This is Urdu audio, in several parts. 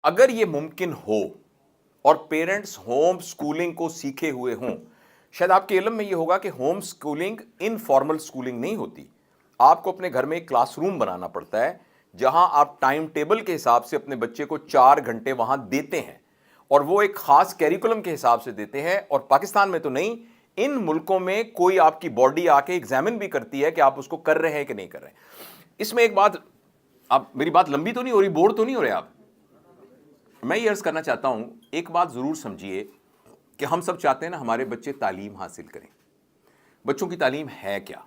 اگر یہ ممکن ہو اور پیرنٹس ہوم سکولنگ کو سیکھے ہوئے ہوں، شاید آپ کے علم میں یہ ہوگا کہ ہوم سکولنگ انفارمل سکولنگ نہیں ہوتی. آپ کو اپنے گھر میں ایک کلاس روم بنانا پڑتا ہے جہاں آپ ٹائم ٹیبل کے حساب سے اپنے بچے کو 4 گھنٹے وہاں دیتے ہیں، اور وہ ایک خاص کیریکولم کے حساب سے دیتے ہیں. اور پاکستان میں تو نہیں، ان ملکوں میں کوئی آپ کی باڈی آ کے ایگزامن بھی کرتی ہے کہ آپ اس کو کر رہے ہیں کہ نہیں کر رہے ہیں. اس میں ایک بات، اب میری بات لمبی تو نہیں ہو رہی، بور تو نہیں ہو رہے آپ؟ میں یہ عرض کرنا چاہتا ہوں، ایک بات ضرور سمجھیے کہ ہم سب چاہتے ہیں نا ہمارے بچے تعلیم حاصل کریں. بچوں کی تعلیم ہے کیا؟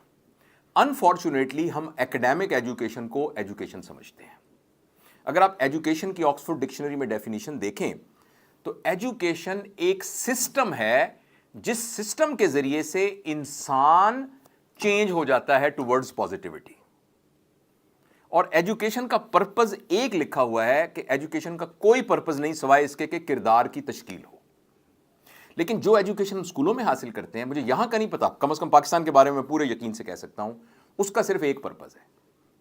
انفارچونیٹلی ہم ایکڈیمک ایجوکیشن کو ایجوکیشن سمجھتے ہیں. اگر آپ ایجوکیشن کی آکسفورڈ ڈکشنری میں ڈیفینیشن دیکھیں تو ایجوکیشن ایک سسٹم ہے جس سسٹم کے ذریعے سے انسان چینج ہو جاتا ہے ٹوورڈز پازیٹیوٹی. اور ایجوکیشن کا پرپز ایک لکھا ہوا ہے کہ ایجوکیشن کا کوئی پرپز نہیں سوائے اس کے کہ کردار کی تشکیل ہو. لیکن جو ایجوکیشن اسکولوں میں حاصل کرتے ہیں، مجھے یہاں کا نہیں پتا، کم از کم پاکستان کے بارے میں پورے یقین سے کہہ سکتا ہوں، اس کا صرف ایک پرپز ہے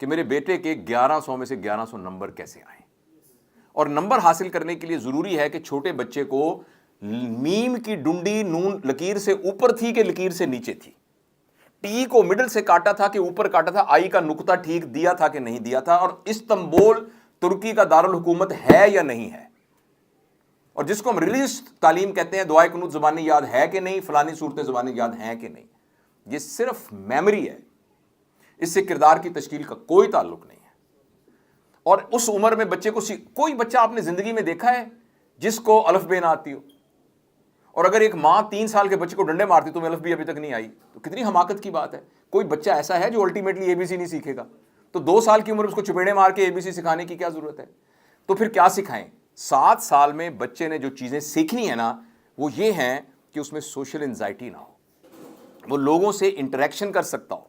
کہ میرے بیٹے کے 1100 میں سے 1100 نمبر کیسے آئیں. اور نمبر حاصل کرنے کے لیے ضروری ہے کہ چھوٹے بچے کو میم کی ڈنڈی نون لکیر سے اوپر تھی کہ لکیر سے نیچے تھی، ٹی کو مڈل سے کاٹا تھا کہ اوپر کاٹا تھا، آئی کا نقطہ ٹھیک دیا تھا کہ نہیں دیا تھا، اور استنبول ترکی کا دارالحکومت ہے یا نہیں ہے. اور جس کو ہم ریلیجس تعلیم کہتے ہیں، دعائے قنوت زبانیں یاد ہے کہ نہیں، فلانی صورتیں زبانیں یاد ہیں کہ نہیں، یہ صرف میموری ہے، اس سے کردار کی تشکیل کا کوئی تعلق نہیں ہے. اور اس عمر میں بچے کو کوئی بچہ آپ نے زندگی میں دیکھا ہے جس کو الف بے نہ آتی ہو؟ اور اگر ایک ماں 3 سال کے بچے کو ڈنڈے مارتی تو الف بے ابھی تک نہیں آئی، تو کتنی حماقت کی بات ہے. کوئی بچہ ایسا ہے جو الٹیمیٹلی اے بی سی نہیں سیکھے گا؟ تو 2 سال کی عمر اس کو چپیڑے مار کے اے بی سی سکھانے کی کیا ضرورت ہے؟ تو پھر کیا سکھائیں؟ 7 سال میں بچے نے جو چیزیں سیکھنی ہے نا، وہ یہ ہیں کہ اس میں سوشل انزائٹی نہ ہو، وہ لوگوں سے انٹریکشن کر سکتا ہو،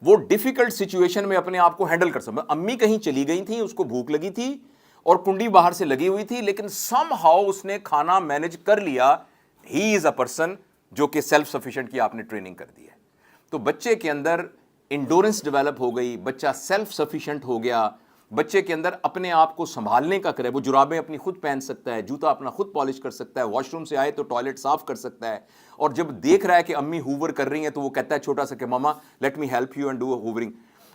وہ ڈیفیکلٹ سچویشن میں اپنے آپ کو ہینڈل کر سکتا. امی کہیں چلی گئی تھیں، اس کو بھوک لگی تھی اور کنڈی باہر سے لگی ہوئی تھی، لیکن سم ہاؤ اس نے کھانا مینج کر لیا. ہی از اے پرسن جو کہ سیلف سفیشینٹ کی آپ نے ٹریننگ کر دی ہے. تو بچے کے اندر انڈورنس ڈیولپ ہو گئی، بچہ سیلف سفیشینٹ ہو گیا، بچے کے اندر اپنے آپ کو سنبھالنے کا کرے، وہ جرابیں اپنی خود پہن سکتا ہے، جوتا اپنا خود پالش کر سکتا ہے، واش روم سے آئے تو ٹوائلٹ صاف کر سکتا ہے. اور جب دیکھ رہا ہے کہ امی ہوور کر رہی ہیں تو وہ کہتا ہے چھوٹا سا کہ mama let me help you and do hovering.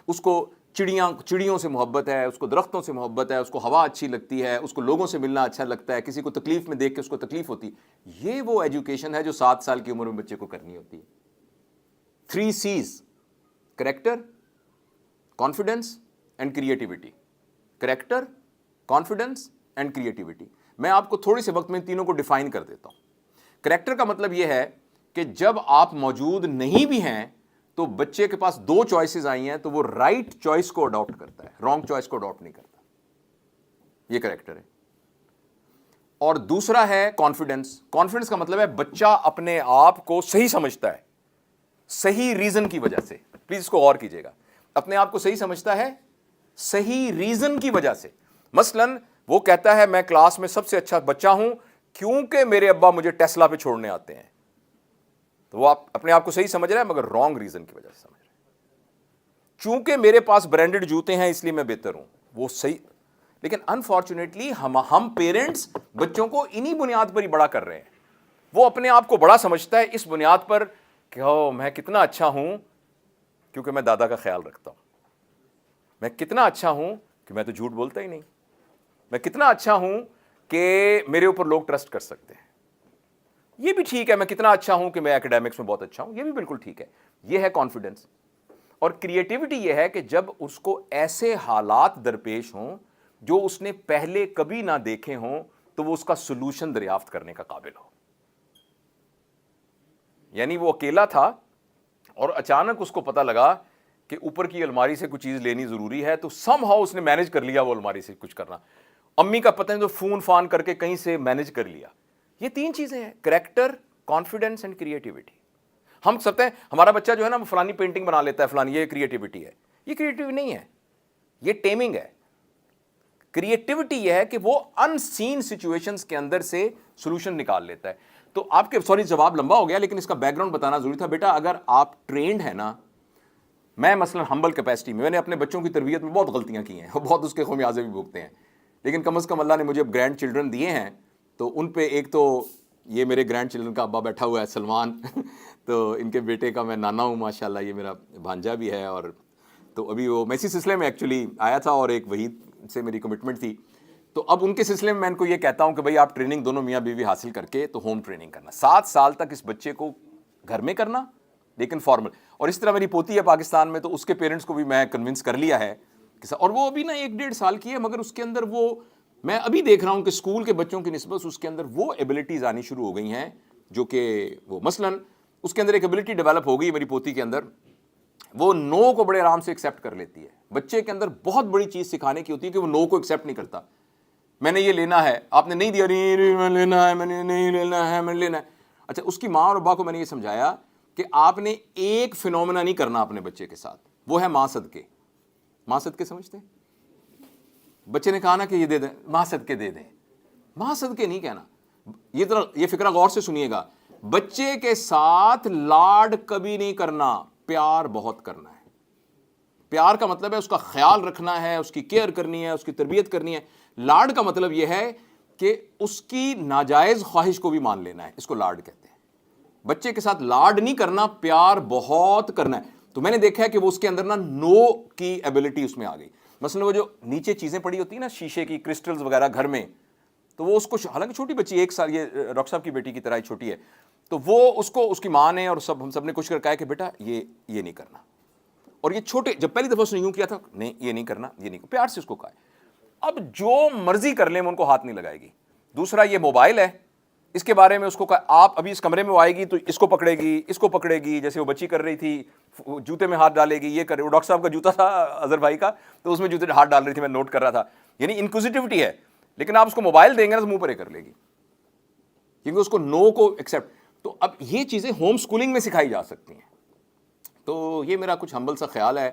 اس کو چڑیوں سے محبت ہے، اس کو درختوں سے محبت ہے، اس کو ہوا اچھی لگتی ہے، اس کو لوگوں سے ملنا اچھا لگتا ہے، کسی کو تکلیف میں دیکھ کے اس کو تکلیف ہوتی. یہ وہ ایجوکیشن ہے جو 7 سال کی عمر میں بچے کو کرنی ہوتی ہے. 3 C's: character, confidence and creativity. Character, confidence and creativity. میں آپ کو تھوڑے سے وقت میں ان تینوں کو ڈیفائن کر دیتا ہوں. کریکٹر کا مطلب یہ ہے کہ جب آپ موجود نہیں بھی ہیں تو بچے کے پاس 2 چوائسز آئی ہیں تو وہ رائٹ چوائس کو اڈاپٹ کرتا ہے، رانگ چوائس کو اڈاپٹ نہیں کرتا. یہ کریکٹر ہے. اور دوسرا ہے کانفیڈنس. کانفیڈنس کا مطلب ہے بچہ اپنے آپ کو صحیح سمجھتا ہے، صحیح ریزن کی وجہ سے. پلیز اس کو غور کیجیے گا، اپنے آپ کو صحیح سمجھتا ہے صحیح ریزن کی وجہ سے. مثلا وہ کہتا ہے میں کلاس میں سب سے اچھا بچہ ہوں کیونکہ میرے ابا مجھے ٹیسلا پہ چھوڑنے آتے ہیں. تو وہ اپنے آپ کو صحیح سمجھ رہا ہے مگر رانگ ریزن کی وجہ سے سمجھ رہا ہے. چونکہ میرے پاس برانڈڈ جوتے ہیں اس لیے میں بہتر ہوں، وہ صحیح. لیکن انفارچونیٹلی ہم پیرنٹس بچوں کو انہی بنیاد پر ہی بڑا کر رہے ہیں. وہ اپنے آپ کو بڑا سمجھتا ہے اس بنیاد پر کہ میں کتنا اچھا ہوں کیونکہ میں دادا کا خیال رکھتا ہوں، میں کتنا اچھا ہوں کہ میں تو جھوٹ بولتا ہی نہیں، میں کتنا اچھا ہوں کہ میرے اوپر لوگ ٹرسٹ کر سکتے ہیں. یہ بھی ٹھیک ہے، میں کتنا اچھا ہوں کہ میں ایکڈیمکس میں بہت اچھا ہوں، یہ بھی بالکل ٹھیک ہے. یہ ہے کانفیڈنس. اور کریٹیوٹی یہ ہے کہ جب اس کو ایسے حالات درپیش ہوں جو اس نے پہلے کبھی نہ دیکھے ہوں تو وہ اس کا سلوشن دریافت کرنے کا قابل ہو. یعنی وہ اکیلا تھا اور اچانک اس کو پتہ لگا کہ اوپر کی الماری سے کچھ چیز لینی ضروری ہے، تو سم ہاؤ اس نے مینج کر لیا وہ الماری سے کچھ کرنا. امی کا پتہ نہیں تو فون فان کر کے کہیں سے مینج کر لیا. یہ 3 چیزیں ہیں: کریکٹر، کانفیڈنس اینڈ کریٹیوٹی. ہم سب ہیں ہمارا بچہ جو ہے نا وہ فلانی پینٹنگ بنا لیتا ہے، فلانی، یہ کریٹیوٹی ہے. یہ کریٹیوٹی نہیں ہے، یہ ٹیمنگ ہے. کریٹیوٹی یہ ہے کہ وہ ان سین سچویشنز کے اندر سے سولوشن نکال لیتا ہے. تو آپ کے جواب لمبا ہو گیا لیکن اس کا بیک گراؤنڈ بتانا ضروری تھا. بیٹا اگر آپ ٹرینڈ ہیں نا، میں مثلا ہمبل کیپیسٹی میں نے اپنے بچوں کی تربیت میں بہت غلطیاں کی ہیں، بہت اس کے خمیازے بھی بھوگتے ہیں. لیکن کم از کم اللہ نے مجھے اب گرینڈ چلڈرن دیے ہیں, تو ان پہ ایک تو یہ میرے گرینڈ چلڈرن کا ابا بیٹھا ہوا ہے سلمان, تو ان کے بیٹے کا میں نانا ہوں ماشاء اللہ, یہ میرا بھانجا بھی ہے. اور تو ابھی وہ میں اسی سلسلے میں ایکچولی آیا تھا, اور ایک وحید سے میری کمٹمنٹ تھی, تو اب ان کے سلسلے میں ان کو یہ کہتا ہوں کہ بھائی آپ ٹریننگ دونوں میاں بیوی حاصل کر کے تو ہوم ٹریننگ کرنا, 7 سال تک اس بچے کو گھر میں کرنا لیکن فارمل. اور اس طرح میری پوتی ہے پاکستان میں, تو اس کے پیرنٹس کو بھی میں کنونس کر لیا ہے, اور وہ ابھی نا 1-1.5 سال کی ہے, مگر اس کے اندر وہ میں ابھی دیکھ رہا ہوں کہ اسکول کے بچوں کی نسبت اس کے اندر وہ ایبلٹیز آنی شروع ہو گئی ہیں جو کہ وہ مثلاً اس کے اندر ایک ایبلٹی ڈیولپ ہو گئی میری پوتی کے اندر, وہ نو کو بڑے آرام سے ایکسیپٹ کر لیتی ہے. بچے کے اندر بہت بڑی چیز سکھانے کی ہوتی ہے کہ وہ نو کو ایکسیپٹ نہیں کرتا. میں نے یہ لینا ہے, آپ نے نہیں دیا, نہیں لینا ہے, میں نے نہیں لینا ہے, میں نے لینا ہے. اچھا, اس کی ماں اور ابا کو میں نے یہ سمجھایا کہ آپ نے ایک فینومینا نہیں کرنا اپنے بچے کے ساتھ, وہ ہے ماں صدقے. ماں صدقے سمجھتے ہیں؟ بچے نے کہا نا کہ یہ دے دیں, ماں صدقے دے دیں. ماں صدقے نہیں کہنا. یہ فکرہ غور سے سنیے گا, بچے کے ساتھ لاڈ کبھی نہیں کرنا, پیار بہت کرنا ہے. پیار کا مطلب ہے اس کا خیال رکھنا ہے, اس کی کیئر کرنی ہے, اس کی تربیت کرنی ہے. لاڈ کا مطلب یہ ہے کہ اس کی ناجائز خواہش کو بھی مان لینا ہے, اس کو لاڈ کہتے ہیں. بچے کے ساتھ لاڈ نہیں کرنا, پیار بہت کرنا ہے. تو میں نے دیکھا ہے کہ وہ اس کے اندر نا نو کی ایبلٹی اس میں آ گئی. مثلا وہ جو نیچے چیزیں پڑی ہوتی ہیں نا شیشے کی کرسٹلز وغیرہ گھر میں, تو وہ اس کو, حالانکہ چھوٹی بچی 1 سال, یہ ڈاکٹر صاحب کی بیٹی کی طرح ہی چھوٹی ہے, تو وہ اس کو اس کی ماں نے اور ہم سب نے کوشش کر کہا ہے کہ بیٹا یہ نہیں کرنا. اور یہ چھوٹے, جب پہلی دفعہ اس نے یوں کیا تھا, نہیں یہ نہیں کرنا, یہ نہیں, پیار سے اس کو کہا ہے. اب جو مرضی کر لیں میں ان کو ہاتھ نہیں لگائے گی. دوسرا یہ موبائل ہے, اس کے بارے میں اس کو کہا آپ ابھی اس کمرے میں آئے گی تو اس کو پکڑے گی, اس کو پکڑے گی, جیسے وہ بچی کر رہی تھی جوتے میں ہاتھ ڈالے گی, یہ کرے. وہ ڈاکٹر صاحب کا جوتا تھا اظہر بھائی کا, تو اس میں جوتے ہاتھ ڈال رہی تھی, میں نوٹ کر رہا تھا. یعنی انکوزیٹیوٹی ہے, لیکن آپ اس کو موبائل دیں گے نا تو منہ پرے کر لے گی, کیونکہ اس کو نو کو ایکسیپٹ. تو اب یہ چیزیں ہوم اسکولنگ میں سکھائی جا سکتی ہیں. تو یہ میرا کچھ ہمبل سا خیال ہے